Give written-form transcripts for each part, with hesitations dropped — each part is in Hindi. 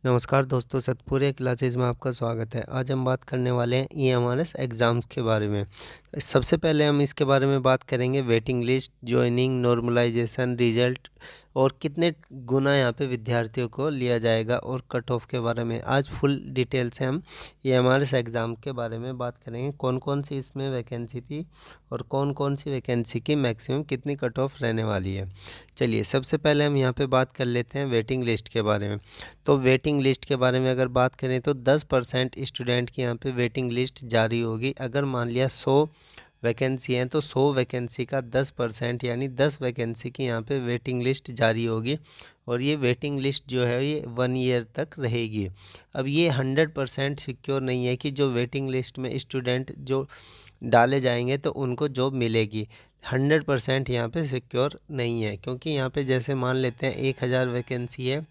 नमस्कार दोस्तों, सतपुरे क्लासेस में आपका स्वागत है। आज हम बात करने वाले हैं ईएमआरएस एग्ज़ाम्स के बारे में। सबसे पहले हम इसके बारे में बात करेंगे waiting list, joining, normalisation, result और कितने गुना यहाँ पे विद्यार्थियों को लिया जाएगा और कट ऑफ के बारे में। आज फुल डिटेल से हम ईएमआरएस एग्ज़ाम के बारे में बात करेंगे, कौन कौन सी इसमें वैकेंसी थी और कौन कौन सी वैकेंसी की मैक्सिमम कितनी कट ऑफ रहने वाली है। चलिए सबसे पहले हम यहाँ पे बात कर लेते हैं वेटिंग लिस्ट के बारे में। तो वेटिंग लिस्ट के बारे में अगर बात करें तो 10% स्टूडेंट की यहाँ पे वेटिंग लिस्ट जारी होगी। अगर मान लिया 100 वैकेंसी हैं तो 100 वैकेंसी का 10% यानी 10 वैकेंसी की यहाँ पे वेटिंग लिस्ट जारी होगी और ये वेटिंग लिस्ट जो है ये 1 ईयर तक रहेगी। अब ये 100% सिक्योर नहीं है कि जो वेटिंग लिस्ट में स्टूडेंट जो डाले जाएंगे तो उनको जॉब मिलेगी। 100% यहाँ पे सिक्योर नहीं है, क्योंकि यहाँ पे जैसे मान लेते हैं 1000 वैकेंसी है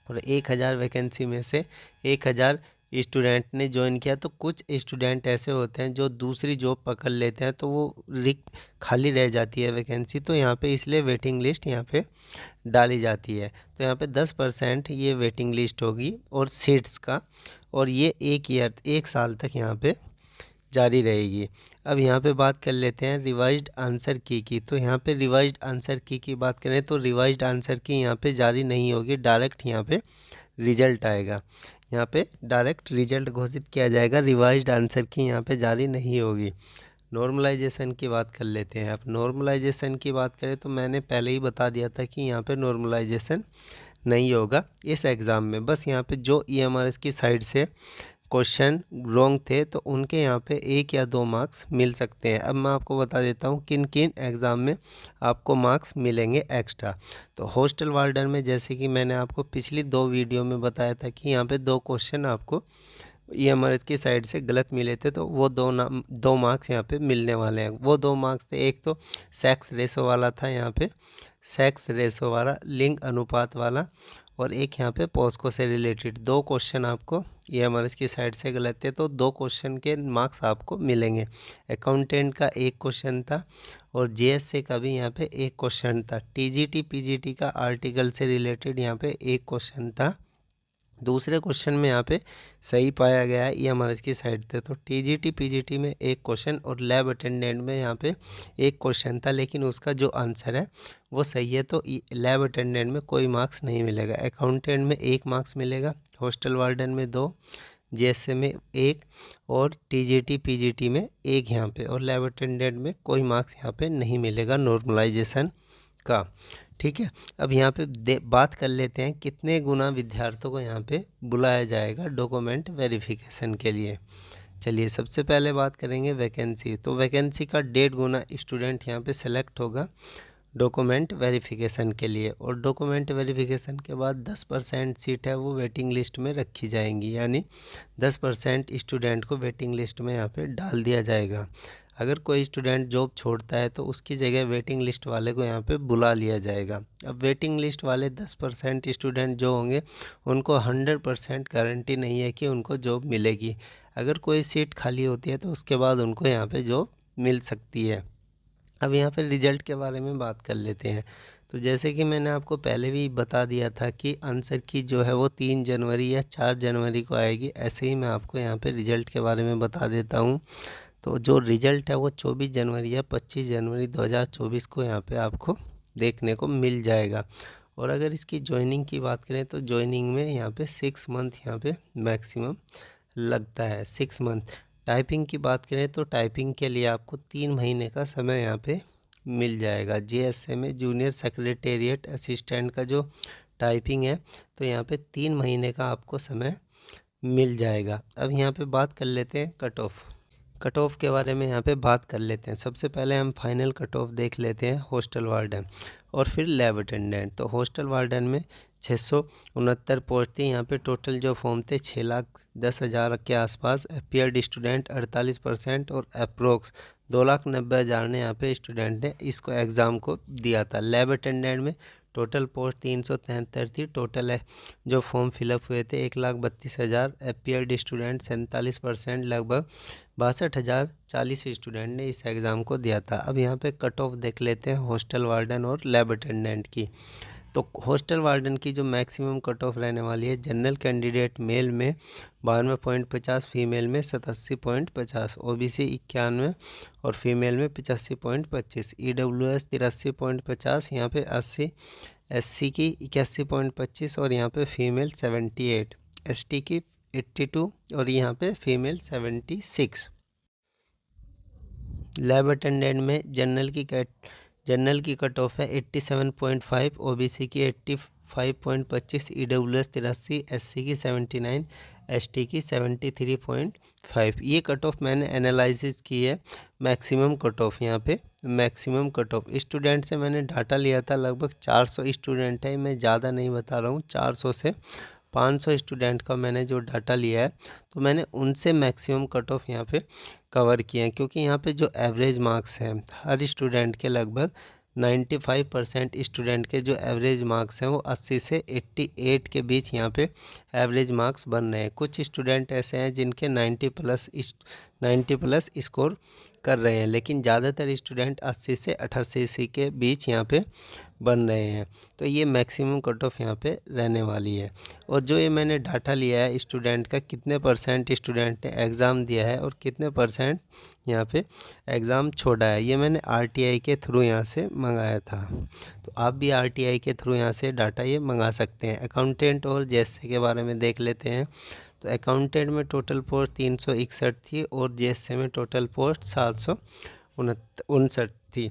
और 1000 वैकेंसी में से 1000 स्टूडेंट ने ज्वाइन किया, तो कुछ स्टूडेंट ऐसे होते हैं जो दूसरी जॉब पकड़ लेते हैं तो वो खाली रह जाती है वैकेंसी, तो यहाँ पे इसलिए वेटिंग लिस्ट यहाँ पे डाली जाती है। तो यहाँ पे 10% ये वेटिंग लिस्ट होगी और सीट्स का, और ये एक साल तक यहाँ पे जारी रहेगी। अब यहाँ पे बात कर लेते हैं रिवाइज्ड आंसर की। तो यहाँ पे रिवाइज्ड आंसर की बात करें तो रिवाइज्ड आंसर की यहाँ पे जारी नहीं होगी, डायरेक्ट यहाँ पे रिजल्ट आएगा। यहाँ पे डायरेक्ट रिजल्ट घोषित किया जाएगा, रिवाइज्ड आंसर की यहाँ पे जारी नहीं होगी। नॉर्मलाइजेशन की बात कर लेते हैं। अब नॉर्मलाइजेशन की बात करें तो मैंने पहले ही बता दिया था कि यहाँ पे नॉर्मलाइजेशन नहीं होगा इस एग्ज़ाम में। बस यहाँ पे जो ईएमआरएस की साइड से क्वेश्चन रॉन्ग थे तो उनके यहाँ पे 1 या 2 मार्क्स मिल सकते हैं। अब मैं आपको बता देता हूँ किन किन एग्ज़ाम में आपको मार्क्स मिलेंगे एक्स्ट्रा। तो हॉस्टल वार्डन में जैसे कि मैंने आपको पिछली 2 वीडियो में बताया था कि यहाँ पे 2 क्वेश्चन आपको ईएमआरएस की साइड से गलत मिले थे, तो वो 2 मार्क्स यहाँ पे मिलने वाले हैं। वो 2 मार्क्स थे, एक तो सेक्स रेशो वाला था, यहाँ पे सेक्स रेशो वाला, लिंग अनुपात वाला, और एक यहाँ पे पॉस्को से रिलेटेड 2 क्वेश्चन आपको ईएमआरएस की साइड से गलत थे, तो 2 क्वेश्चन के मार्क्स आपको मिलेंगे। अकाउंटेंट का 1 क्वेश्चन था और जीएसए का भी यहाँ पे 1 क्वेश्चन था। टीजीटी पीजीटी का आर्टिकल से रिलेटेड यहाँ पे 1 क्वेश्चन था। दूसरे क्वेश्चन में यहाँ पे सही पाया गया है ईएमआरएस की साइड से। तो टीजीटी पीजीटी में 1 क्वेश्चन और लैब अटेंडेंट में यहाँ पे 1 क्वेश्चन था, लेकिन उसका जो आंसर है वो सही है, तो लैब अटेंडेंट में कोई मार्क्स नहीं मिलेगा। अकाउंटेंट में 1 मार्क्स मिलेगा, हॉस्टल वार्डन में 2, जीएसए में 1 और टीजीटी पीजीटी में 1 यहाँ पे, और लैब अटेंडेंट में कोई मार्क्स यहाँ पे नहीं मिलेगा नॉर्मलाइजेशन का। ठीक है, अब यहाँ पे बात कर लेते हैं कितने गुना विद्यार्थियों को यहाँ पे बुलाया जाएगा डॉक्यूमेंट वेरिफिकेशन के लिए। चलिए सबसे पहले बात करेंगे वैकेंसी। तो वैकेंसी का 1.5 गुना स्टूडेंट यहाँ पे सेलेक्ट होगा डॉक्यूमेंट वेरिफिकेशन के लिए, और डॉक्यूमेंट वेरिफिकेशन के बाद 10% सीट है वो वेटिंग लिस्ट में रखी जाएंगी, यानी 10% स्टूडेंट को वेटिंग लिस्ट में यहाँ पे डाल दिया जाएगा। अगर कोई स्टूडेंट जॉब छोड़ता है तो उसकी जगह वेटिंग लिस्ट वाले को यहाँ पे बुला लिया जाएगा। अब वेटिंग लिस्ट वाले 10% स्टूडेंट जो होंगे उनको 100% गारंटी नहीं है कि उनको जॉब मिलेगी। अगर कोई सीट खाली होती है तो उसके बाद उनको यहाँ पे जॉब मिल सकती है। अब यहाँ पे रिजल्ट के बारे में बात कर लेते हैं। तो जैसे कि मैंने आपको पहले भी बता दिया था कि आंसर की जो है वो 3 जनवरी या 4 जनवरी को आएगी, ऐसे ही मैं आपको यहाँ पे रिजल्ट के बारे में बता देता हूँ। तो जो रिज़ल्ट है वो 24 जनवरी या 25 जनवरी 2024 को यहाँ पे आपको देखने को मिल जाएगा। और अगर इसकी जॉइनिंग की बात करें तो जॉइनिंग में यहाँ पे 6 मंथ यहाँ पे मैक्सिमम लगता है, 6 मंथ। टाइपिंग की बात करें तो टाइपिंग के लिए आपको 3 महीने का समय यहाँ पे मिल जाएगा। जीएसए में जूनियर सेक्रेटेरिएट असिस्टेंट का जो टाइपिंग है तो यहाँ पे 3 महीने का आपको समय मिल जाएगा। अब यहाँ पे बात कर लेते हैं कट ऑफ के बारे में यहाँ पे बात कर लेते हैं। सबसे पहले हम फाइनल कट ऑफ देख लेते हैं हॉस्टल वार्डन और फिर लैब अटेंडेंट। तो हॉस्टल वार्डन में 669 पोस्ट थी। यहाँ पे टोटल जो फॉर्म थे 6,10,000 के आसपास। अपीयर्ड स्टूडेंट 48% और अप्रोक्स 2,90,000 ने यहाँ पे स्टूडेंट ने इसको एग्ज़ाम को दिया था। लैब अटेंडेंट में टोटल पोस्ट 373 थी। टोटल है जो फॉर्म फिलअप हुए थे 1,32,000। अपीयर्ड स्टूडेंट 47%, लगभग 62,040 स्टूडेंट ने इस एग्ज़ाम को दिया था। अब यहाँ पे कट ऑफ देख लेते हैं हॉस्टल वार्डन और लैब अटेंडेंट की। तो हॉस्टल वार्डन की जो मैक्सिमम कट ऑफ रहने वाली है, जनरल कैंडिडेट मेल में 92.50, फीमेल में 87.50, ओबीसी 91 और फीमेल में 85.25, ईडब्ल्यूएस 83.50, यहाँ पे 80, एससी की 81.25 और यहाँ पे फीमेल 78, एसटी की 82 और यहाँ पे फीमेल 76। लैब अटेंडेंट में जनरल की कट ऑफ है 87.5, ओबीसी की 85.25, ईडब्ल्यूएस 83, एससी की 79, एसटी की 73.5। ये कट ऑफ मैंने एनालिसिस की है, मैक्सिमम कट ऑफ यहाँ पे मैक्सिमम कट ऑफ स्टूडेंट से मैंने डाटा लिया था, लगभग 400 स्टूडेंट है, मैं ज़्यादा नहीं बता रहा हूँ, 400 से 500 स्टूडेंट का मैंने जो डाटा लिया है, तो मैंने उनसे मैक्सिमम कट ऑफ यहाँ पे कवर किए हैं, क्योंकि यहाँ पे जो एवरेज मार्क्स हैं हर स्टूडेंट के लगभग 95% स्टूडेंट के जो एवरेज मार्क्स हैं वो 80 से 88 के बीच यहाँ पे एवरेज मार्क्स बन रहे हैं। कुछ स्टूडेंट ऐसे हैं जिनके 90 प्लस स्कोर कर रहे हैं, लेकिन ज़्यादातर स्टूडेंट 80 से 88 के बीच यहाँ पे बन रहे हैं। तो ये मैक्सिमम कट ऑफ यहाँ पे रहने वाली है। और जो ये मैंने डाटा लिया है स्टूडेंट का, कितने परसेंट स्टूडेंट ने एग्ज़ाम दिया है और कितने परसेंट यहाँ पे एग्ज़ाम छोड़ा है, ये मैंने आरटीआई के थ्रू यहाँ से मंगाया था। तो आप भी आरटीआई के थ्रू यहाँ से डाटा ये मंगा सकते हैं। अकाउंटेंट और जेएसए के बारे में देख लेते हैं। तो अकाउंटेंट में टोटल पोस्ट 361 थी और जेएसए में टोटल पोस्ट 759 थी।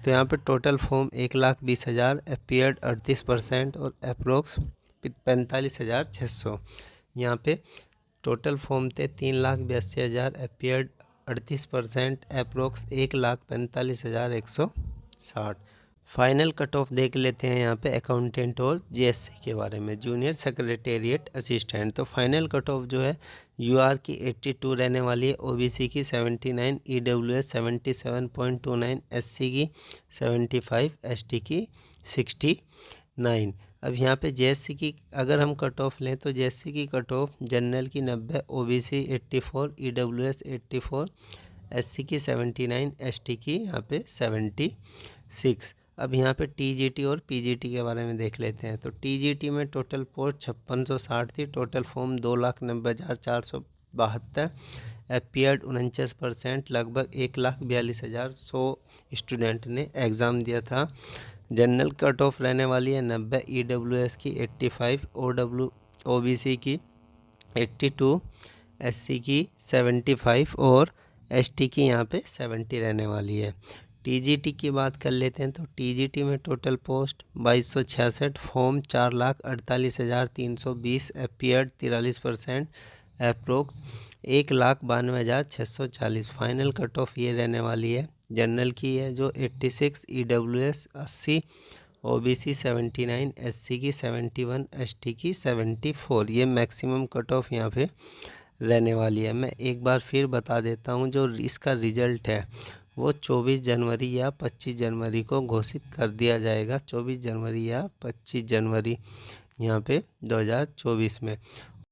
तो यहाँ पे टोटल फॉर्म 1,20,000, अपीयर्ड 38% और अप्रोक्स 45,600। यहाँ पे टोटल फॉर्म थे 3,82,000, appeared 38%, approx 1,45,160। Final cut off देख लेते हैं यहाँ पे अकाउंटेंट और जेएससी के बारे में, जूनियर सेक्रेटेरिएट असिस्टेंट। तो फाइनल कट ऑफ जो है यूआर की 82 रहने वाली है, ओबीसी की 79, ईडब्ल्यूएस 77.29, एससी की 75, एसटी की 69। अब यहाँ पे जेएससी की अगर हम कट ऑफ लें तो जेएससी की कट ऑफ जनरल की 90, ओबीसी 84, ईडब्ल्यूएस 84, एससी की 79, एसटी की यहाँ पे 76। अब यहाँ पे टीजीटी और पीजीटी के बारे में देख लेते हैं। तो टीजीटी में टोटल पोस्ट 5660 थी, टोटल फॉर्म 2,90,472, अपीयर्ड 49%, लगभग 1,42,100 स्टूडेंट ने एग्ज़ाम दिया था। जनरल कट ऑफ रहने वाली है 90, ईडब्ल्यूएस की 85, ओबीसी की 82, एससी की 75 और एसटी की यहाँ पे 70 रहने वाली है। टीजीटी की बात कर लेते हैं। तो टीजीटी में total post 2266, form 4,48,320, appeared 43%, approx 1,92,640। Final cut off ये रहने वाली है, जनरल की है जो 86, ईडब्ल्यूएस 80, ओबीसी 79, एससी की 71, एसटी की 74। ये मैक्सिमम कट ऑफ यहाँ पे रहने वाली है। मैं एक बार फिर बता देता हूँ, जो इसका रिज़ल्ट है वो 24 जनवरी या 25 जनवरी को घोषित कर दिया जाएगा। 24 जनवरी या 25 जनवरी यहाँ पे 2024 में।